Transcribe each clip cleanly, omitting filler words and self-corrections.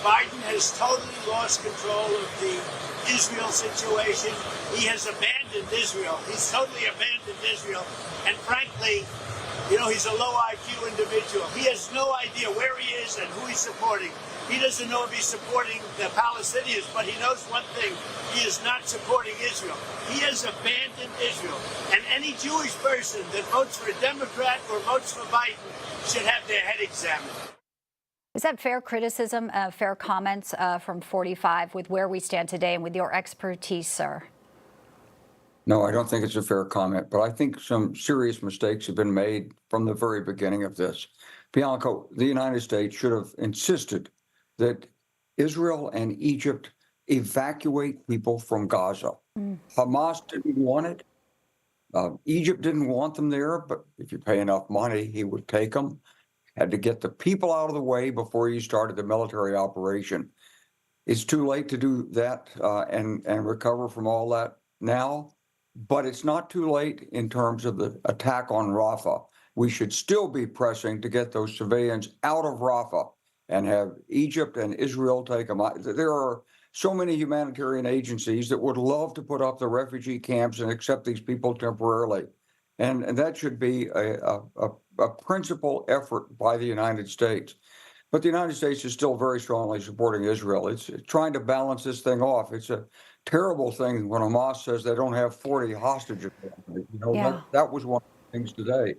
Biden has totally lost control of the Israel situation. He has abandoned Israel. He's totally abandoned Israel. And frankly, you know, he's a low IQ individual. He has no idea where he is and who he's supporting. He doesn't know if he's supporting the Palestinians, but he knows one thing. He is not supporting Israel. He has abandoned Israel. And any Jewish person that votes for a Democrat or votes for Biden should have their head examined. Is that fair criticism, fair comments from 45 with where we stand today and with your expertise, sir? No, I don't think it's a fair comment, but I think some serious mistakes have been made from the very beginning of this. Bianca, the United States should have insisted that Israel and Egypt evacuate people from Gaza. Hamas didn't want it. Egypt didn't want them there, but if you pay enough money, he would take them. Had to get the people out of the way before you started the military operation. It's too late to do that and recover from all that now, but it's not too late in terms of the attack on Rafah. We should still be pressing to get those civilians out of Rafah and have Egypt and Israel take them out. There are so many humanitarian agencies that would love to put up the refugee camps and accept these people temporarily. And that should be a principal effort by the United States. But the United States is still very strongly supporting Israel. It's trying to balance this thing off. It's a terrible thing when Hamas says they don't have 40 hostages. You know, that was one of the things today.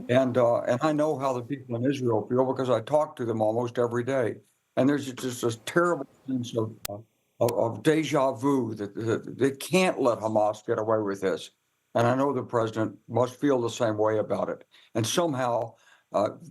And I know how the people in Israel feel because I talk to them almost every day. And there's just this terrible sense of deja vu that they can't let Hamas get away with this. And I know the president must feel the same way about it. And somehow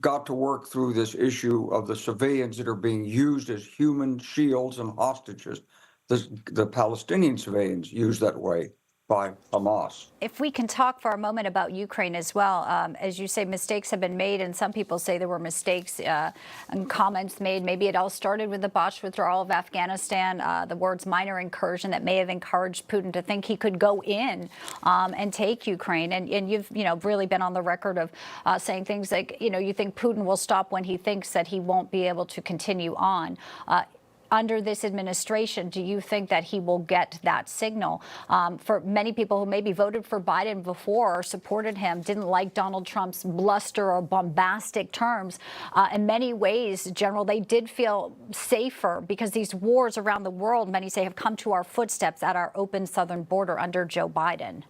got to work through this issue of the civilians that are being used as human shields and hostages. The Palestinian civilians used that way by Hamas. If we can talk for a moment about Ukraine as well, as you say, mistakes have been made, and some people say there were mistakes and comments made. Maybe it all started with the botched withdrawal of Afghanistan, the words minor incursion that may have encouraged Putin to think he could go in and take Ukraine. And you've really been on the record of saying things like, you think Putin will stop when he thinks that he won't be able to continue on. Under this administration, do you think that he will get that signal? For many people who maybe voted for Biden before or supported him, didn't like Donald Trump's bluster or bombastic terms, in many ways, General, they did feel safer because these wars around the world, many say, have come to our footsteps at our open southern border under Joe Biden.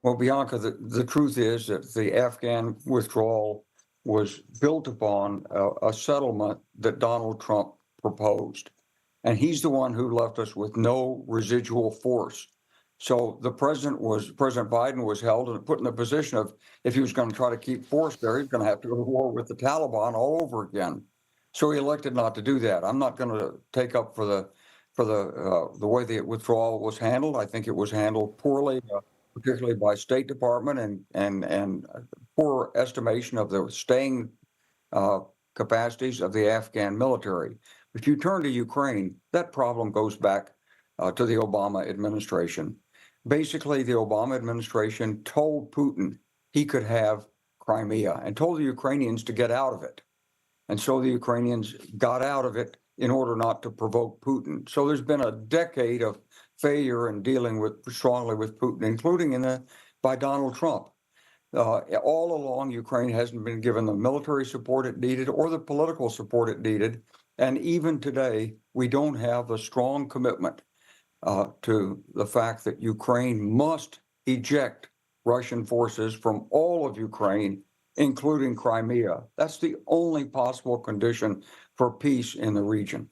Well, Bianca, the truth is that the Afghan withdrawal was built upon a settlement that Donald Trump proposed. And he's the one who left us with no residual force. So President Biden was held and put in the position of, if he was going to try to keep force there, he's going to have to go to war with the Taliban all over again. So he elected not to do that. I'm not going to take up for the way the withdrawal was handled. I think it was handled poorly, particularly by State Department and poor estimation of the staying capacities of the Afghan military. If you turn to Ukraine, that problem goes back to the Obama administration. Basically, the Obama administration told Putin he could have Crimea and told the Ukrainians to get out of it. And so the Ukrainians got out of it in order not to provoke Putin. So there's been a decade of failure in dealing strongly with Putin, including by Donald Trump. All along, Ukraine hasn't been given the military support it needed or the political support it needed. And even today, we don't have a strong commitment to the fact that Ukraine must eject Russian forces from all of Ukraine, including Crimea. That's the only possible condition for peace in the region.